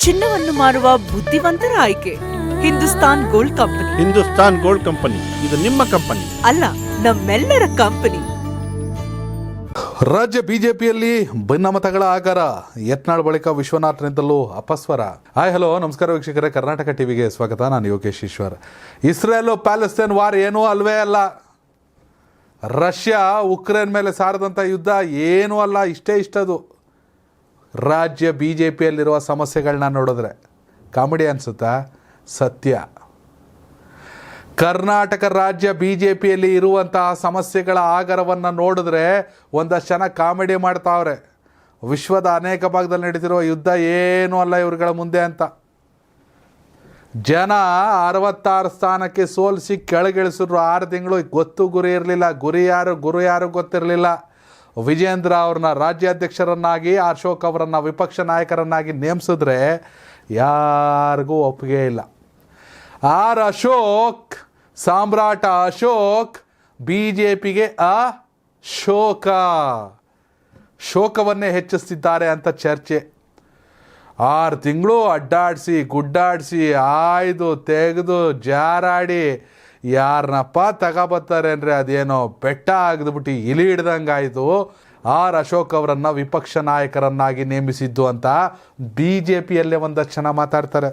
ಚಿನ್ನವನ್ನು ಮಾರುವ ಬುದ್ಧಿವಂತರ ಆಯ್ಕೆ Hindustan gold company. Hindustan gold company, ಇದು ನಿಮ್ಮ ಕಂಪನಿ ಅಲ್ಲ, ನಮ್ಮೆಲ್ಲರ ಕಂಪನಿ. ರಾಜ್ಯ ಬಿಜೆಪಿಯಲ್ಲಿ ಭಿನ್ನಮತಗಳ ಆಗಾರ. ಯತ್ನಾಳ್ ಬಳಿಕ ವಿಶ್ವನಾಥ್ನಿಂದಲೂ ಅಪಸ್ವರ. ಹಾಯ್ ಹಲೋ ನಮಸ್ಕಾರ ವೀಕ್ಷಕರೇ, ಕರ್ನಾಟಕ ಟಿವಿಗೆ ಸ್ವಾಗತ. ನಾನು Yogesh Eshwar. Israel Palestine war ಏನೂ ಅಲ್ವೇ ಅಲ್ಲ. ರಷ್ಯಾ ಉಕ್ರೇನ್ ಮೇಲೆ ಸಾರದಂಥ ಯುದ್ಧ ಏನೂ ಅಲ್ಲ, ಇಷ್ಟದು. ರಾಜ್ಯ ಬಿ ಜೆ ಪಿಯಲ್ಲಿರುವ ಸಮಸ್ಯೆಗಳನ್ನ ನೋಡಿದ್ರೆ ಕಾಮಿಡಿ ಅನಿಸುತ್ತಾ? ಸತ್ಯ. ಕರ್ನಾಟಕ ರಾಜ್ಯ ಬಿ ಜೆ ಪಿಯಲ್ಲಿ ಇರುವಂತಹ ಸಮಸ್ಯೆಗಳ ಆಗರವನ್ನು ನೋಡಿದ್ರೆ ಒಂದಷ್ಟು ಜನ ಕಾಮಿಡಿ ಮಾಡ್ತಾವ್ರೆ. ವಿಶ್ವದ ಅನೇಕ ಭಾಗದಲ್ಲಿ ನಡೀತಿರುವ ಯುದ್ಧ ಏನೂ ಅಲ್ಲ ಇವ್ರುಗಳ ಮುಂದೆ ಅಂತ. ಜನ 66 ಸ್ಥಾನಕ್ಕೆ ಸೋಲಿಸಿ ಕೆಳಗಿಳಿಸಿದ್ರು. 6 ತಿಂಗಳು ಗುರಿ ಇರಲಿಲ್ಲ. ಗುರು ಯಾರು ಗೊತ್ತಿರಲಿಲ್ಲ. ವಿಜೇಂದ್ರ ಅವ್ರನ್ನ ರಾಜ್ಯಾಧ್ಯಕ್ಷರನ್ನಾಗಿ, ಅಶೋಕ್ ಅವರನ್ನು ವಿಪಕ್ಷ ನಾಯಕರನ್ನಾಗಿ ನೇಮಿಸಿದ್ರೆ ಯಾರಿಗೂ ಒಪ್ಪಿಗೆ ಇಲ್ಲ. ಅಶೋಕ್, ಸಾಮ್ರಾಟ ಅಶೋಕ್ ಬಿ ಜೆ ಪಿಗೆ ಶೋಕವನ್ನೇ ಹೆಚ್ಚಿಸ್ತಿದ್ದಾರೆ ಅಂತ ಚರ್ಚೆ. 6 ತಿಂಗಳು ಅಡ್ಡಾಡಿಸಿ ಗುಡ್ಡಾಡಿಸಿ ಆಯ್ದು ತೆಗೆದು ಜಾರಾಡಿ ಯಾರನ್ನಪ್ಪ ತಗೋಬರ್ತಾರೆ ಅಂದರೆ ಅದೇನೋ ಬೆಟ್ಟ ಆಗಿದ್ಬಿಟ್ಟು ಇಲಿ ಹಿಡ್ದಂಗಾಯಿತು. ಅಶೋಕ್ ಅವರನ್ನು ವಿಪಕ್ಷ ನಾಯಕರನ್ನಾಗಿ ನೇಮಿಸಿದ್ದು ಅಂತ ಬಿ ಜೆ ಪಿಯಲ್ಲೇ ಒಂದಷ್ಟು ಜನ ಮಾತಾಡ್ತಾರೆ.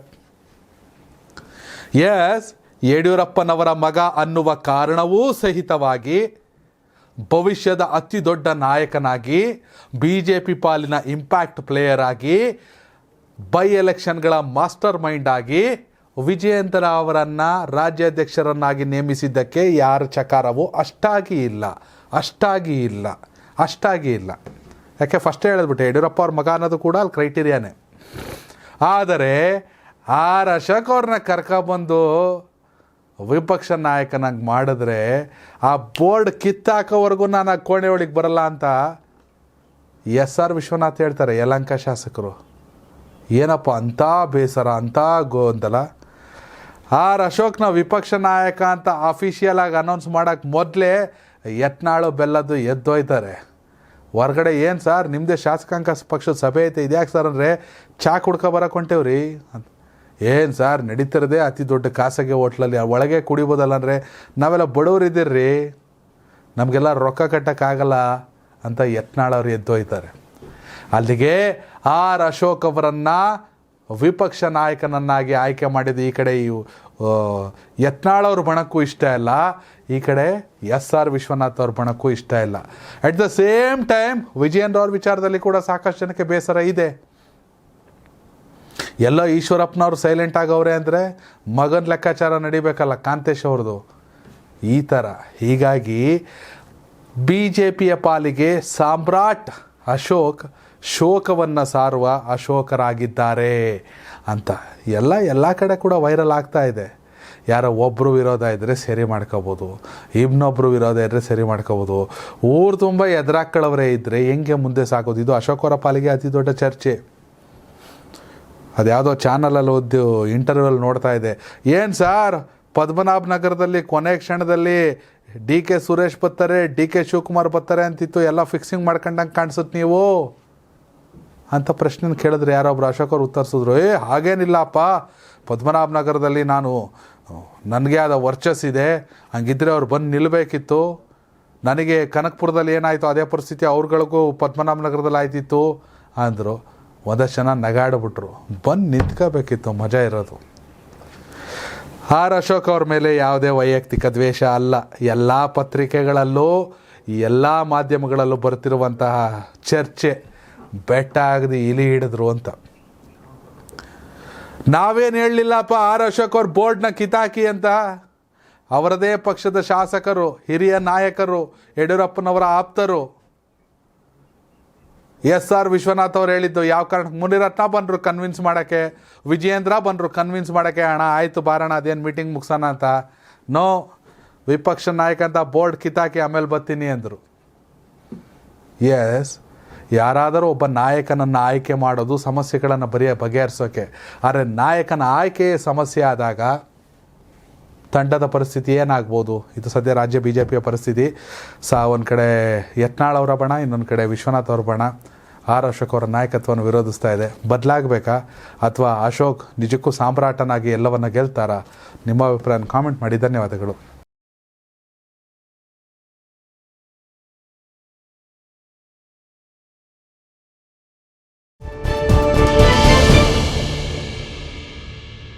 ಎಸ್, ಯಡಿಯೂರಪ್ಪನವರ ಮಗ ಅನ್ನುವ ಕಾರಣವೂ ಸಹಿತವಾಗಿ ಭವಿಷ್ಯದ ಅತಿ ದೊಡ್ಡ ನಾಯಕನಾಗಿ, ಬಿ ಜೆ ಪಿ ಪಾಲಿನ ಇಂಪ್ಯಾಕ್ಟ್ ಪ್ಲೇಯರ್ ಆಗಿ, ಬೈ ಎಲೆಕ್ಷನ್ಗಳ ಮಾಸ್ಟರ್ ಮೈಂಡ್ ಆಗಿ ವಿಜೇಂದ್ರ ಅವರನ್ನು ರಾಜ್ಯಾಧ್ಯಕ್ಷರನ್ನಾಗಿ ನೇಮಿಸಿದ್ದಕ್ಕೆ ಯಾರ ಚಕಾರವೂ ಅಷ್ಟಾಗಿ ಇಲ್ಲ. ಯಾಕೆ ಫಸ್ಟೇ ಹೇಳಿದ್ಬಿಟ್ಟೆ, ಯಡಿಯೂರಪ್ಪ ಅವ್ರ ಮಗ ಅನ್ನೋದು ಕೂಡ ಅಲ್ಲಿ ಕ್ರೈಟೀರಿಯಾನೇ. ಆದರೆ ಅಶೋಕ್ ಅವ್ರನ್ನ ಕರ್ಕೊಬಂದು ವಿಪಕ್ಷ ನಾಯಕನಾಗಿ ಮಾಡಿದ್ರೆ ಆ ಬೋರ್ಡ್ ಕಿತ್ತಾಕೋವರೆಗೂ ನಾನು ಆ ಕೋಣೆ ಒಳಗೆ ಬರಲ್ಲ ಅಂತ SR ವಿಶ್ವನಾಥ್ ಹೇಳ್ತಾರೆ. ಯಲಹಂಕ ಶಾಸಕರು ಏನಪ್ಪ ಅಂಥ ಬೇಸರ, ಅಂಥ ಗೊಂದಲ. ಅಶೋಕ್ನ ವಿಪಕ್ಷ ನಾಯಕ ಅಂತ ಅಫಿಷಿಯಲ್ ಆಗಿ ಅನೌನ್ಸ್ ಮಾಡೋಕ್ಕೆ ಮೊದಲೇ ಯತ್ನಾಳು ಬೆಲ್ಲದ್ದು ಎದ್ದೋಯ್ತಾರೆ ಹೊರಗಡೆ. ಏನು ಸರ್, ನಿಮ್ಮದೇ ಶಾಸಕಾಂಗ ಪಕ್ಷದ ಸಭೆ ಐತೆ, ಇದ್ಯಾಕೆ ಸರ್ ಅಂದರೆ ಚಾ ಕುಡ್ಕೊ ಬರೋಕೆ ಹೊಂಟೇವ್ರಿ ಅಂತ. ಏನು ಸರ್, ನಡೀತಿರೋದೇ ಅತಿ ದೊಡ್ಡ ಖಾಸಗಿ ಹೋಟ್ಲಲ್ಲಿ, ಒಳಗೆ ಕುಡಿಬೋದಲ್ಲ ಅಂದರೆ ನಾವೆಲ್ಲ ಬಡವರಿದ್ದೀರ್ರಿ, ನಮಗೆಲ್ಲ ರೊಕ್ಕ ಕಟ್ಟೋಕ್ಕಾಗಲ್ಲ ಅಂತ ಯತ್ನಾಳವ್ರು ಎದ್ದೋಯ್ತಾರೆ. ಅಲ್ಲಿಗೆ ಅಶೋಕ್ ಅವರನ್ನು ವಿಪಕ್ಷ ನಾಯಕನನ್ನಾಗಿ ಆಯ್ಕೆ ಮಾಡಿದ್ದು ಈ ಕಡೆ ಯತ್ನಾಳವ್ರ ಬಣಕ್ಕೂ ಇಷ್ಟ ಇಲ್ಲ, ಈ ಕಡೆ SR ವಿಶ್ವನಾಥ್ ಅವ್ರ ಬಣಕ್ಕೂ ಇಷ್ಟ ಇಲ್ಲ. At the same time Vijayendra ಅವ್ರ ವಿಚಾರದಲ್ಲಿ ಕೂಡ ಸಾಕಷ್ಟು ಜನಕ್ಕೆ ಬೇಸರ ಇದೆ. ಎಲ್ಲ ಈಶ್ವರಪ್ಪನವ್ರು ಸೈಲೆಂಟ್ ಆಗವ್ರೆ ಅಂದರೆ ಮಗನ ಲೆಕ್ಕಾಚಾರ ನಡಿಬೇಕಲ್ಲ ಕಾಂತೇಶ್ ಅವ್ರದ್ದು, ಈ ಥರ. ಹೀಗಾಗಿ ಬಿ ಜೆ ಪಿಯ ಪಾಲಿಗೆ ಸಾಮ್ರಾಟ್ ಅಶೋಕ್ ಶೋಕವನ್ನು ಸಾರುವ ಅಶೋಕರಾಗಿದ್ದಾರೆ ಅಂತ ಎಲ್ಲ ಕಡೆ ಕೂಡ ವೈರಲ್ ಆಗ್ತಾ ಇದೆ. ಯಾರೋ ಒಬ್ಬರು ವಿರೋಧ ಇದ್ದರೆ ಸರಿ ಮಾಡ್ಕೋಬೋದು, ಇನ್ನೊಬ್ಬರು ವಿರೋಧ ಇದ್ದರೆ ಸರಿ ಮಾಡ್ಕೋಬೋದು. ಊರು ತುಂಬ ಎದುರಾಕ್ಕೊಳ್ಳೋರೇ ಇದ್ದರೆ ಹೆಂಗೆ ಮುಂದೆ ಸಾಕೋದು? ಇದು ಅಶೋಕ್ ಅವರ ಪಾಲಿಗೆ ಅತಿ ದೊಡ್ಡ ಚರ್ಚೆ. ಅದ್ಯಾವುದೋ ಚಾನಲಲ್ಲಿ ಇಂಟರ್ವ್ಯೂಲ್ಲಿ ನೋಡ್ತಾ ಇದೆ. ಏನು ಸಾರ್, ಪದ್ಮನಾಭ ನಗರದಲ್ಲಿ ಕೊನೆ ಕ್ಷಣದಲ್ಲಿ DK ಸುರೇಶ್ ಬರ್ತಾರೆ, DK ಶಿವಕುಮಾರ್ ಬರ್ತಾರೆ ಅಂತಿತ್ತು, ಎಲ್ಲ ಫಿಕ್ಸಿಂಗ್ ಮಾಡ್ಕೊಂಡಂಗೆ ಕಾಣಿಸುತ್ತೆ ನೀವು ಅಂತ ಪ್ರಶ್ನೆ ಕೇಳಿದ್ರೆ ಯಾರೊಬ್ರು ಅಶೋಕ್ ಅವ್ರು ಉತ್ತರಿಸಿದ್ರು, ಹಾಗೇನಿಲ್ಲಪ್ಪ, ಪದ್ಮನಾಭ ನಗರದಲ್ಲಿ ನನಗೆ ಆದ ವರ್ಚಸ್ಸಿದೆ, ಹಂಗಿದ್ರೆ ಅವ್ರು ಬಂದು ನಿಲ್ಲಬೇಕಿತ್ತು. ನನಗೆ ಕನಕಪುರದಲ್ಲಿ ಏನಾಯಿತು ಅದೇ ಪರಿಸ್ಥಿತಿ ಅವ್ರುಗಳಿಗೂ ಪದ್ಮನಾಭ ನಗರದಲ್ಲಿ ಆಯ್ತಿತ್ತು ಅಂದರು. ಒಂದಷ್ಟು ಜನ ನಗಾಡ್ಬಿಟ್ರು. ಬಂದು ನಿಂತ್ಕೋಬೇಕಿತ್ತು, ಮಜಾ ಇರೋದು. ಅಶೋಕ್ ಅವ್ರ ಮೇಲೆ ಯಾವುದೇ ವೈಯಕ್ತಿಕ ದ್ವೇಷ ಅಲ್ಲ. ಎಲ್ಲ ಪತ್ರಿಕೆಗಳಲ್ಲೂ ಎಲ್ಲ ಮಾಧ್ಯಮಗಳಲ್ಲೂ ಬರ್ತಿರುವಂತಹ ಚರ್ಚೆ ಬೆಟ್ಟ ಆಗದೆ ಇಲಿ ಹಿಡಿದ್ರು ಅಂತ. ನಾವೇನು ಹೇಳಲಿಲ್ಲಪ್ಪ ಅಶೋಕ್ ಅವ್ರ ಬೋರ್ಡ್ನ ಕಿತಾಕಿ ಅಂತ. ಅವರದೇ ಪಕ್ಷದ ಶಾಸಕರು, ಹಿರಿಯ ನಾಯಕರು, ಯಡಿಯೂರಪ್ಪನವರ ಆಪ್ತರು SR ವಿಶ್ವನಾಥ್ ಅವ್ರು ಹೇಳಿದ್ದು. ಯಾವ ಕಾರಣಕ್ಕೆ ಮುನಿರತ್ನ ಬಂದರು ಕನ್ವಿನ್ಸ್ ಮಾಡೋಕ್ಕೆ, ವಿಜಯೇಂದ್ರ ಬಂದರು ಕನ್ವಿನ್ಸ್ ಮಾಡೋಕ್ಕೆ, ಅಣ್ಣ ಆಯಿತು ಬಾರಣ ಅದೇನು ಮೀಟಿಂಗ್ ಮುಗಿಸೋಣ ಅಂತ. ನೋ, ವಿಪಕ್ಷ ನಾಯಕ ಅಂತ ಬೋರ್ಡ್ ಕಿತಾಕಿ ಆಮೇಲೆ ಬರ್ತೀನಿ ಅಂದರು. ಎಸ್, ಯಾರಾದರೂ ಒಬ್ಬ ನಾಯಕನನ್ನು ಆಯ್ಕೆ ಮಾಡೋದು ಸಮಸ್ಯೆಗಳನ್ನು ಬಗೆಹರಿಸೋಕ್ಕೆ. ಆದರೆ ನಾಯಕನ ಆಯ್ಕೆಯೇ ಸಮಸ್ಯೆ ಆದಾಗ ತಂಡದ ಪರಿಸ್ಥಿತಿ ಏನಾಗ್ಬೋದು? ಇದು ಸದ್ಯ ರಾಜ್ಯ ಬಿ ಜೆ ಪಿಯ ಪರಿಸ್ಥಿತಿ. ಒಂದು ಕಡೆ ಯತ್ನಾಳ್ ಅವರ ಬಣ, ಇನ್ನೊಂದು ಕಡೆ ವಿಶ್ವನಾಥ್ ಅವರ ಬಣ. ಆರ್ ಅಶೋಕ್ ಅವರ ನಾಯಕತ್ವವನ್ನು ವಿರೋಧಿಸ್ತಾ ಇದೆ. ಬದಲಾಗಬೇಕಾ ಅಥವಾ ಅಶೋಕ್ ನಿಜಕ್ಕೂ ಸಾಮ್ರಾಟನಾಗಿ ಎಲ್ಲವನ್ನ ಗೆಲ್ತಾರಾ? ನಿಮ್ಮ ಅಭಿಪ್ರಾಯ ಕಾಮೆಂಟ್ ಮಾಡಿ. ಧನ್ಯವಾದಗಳು.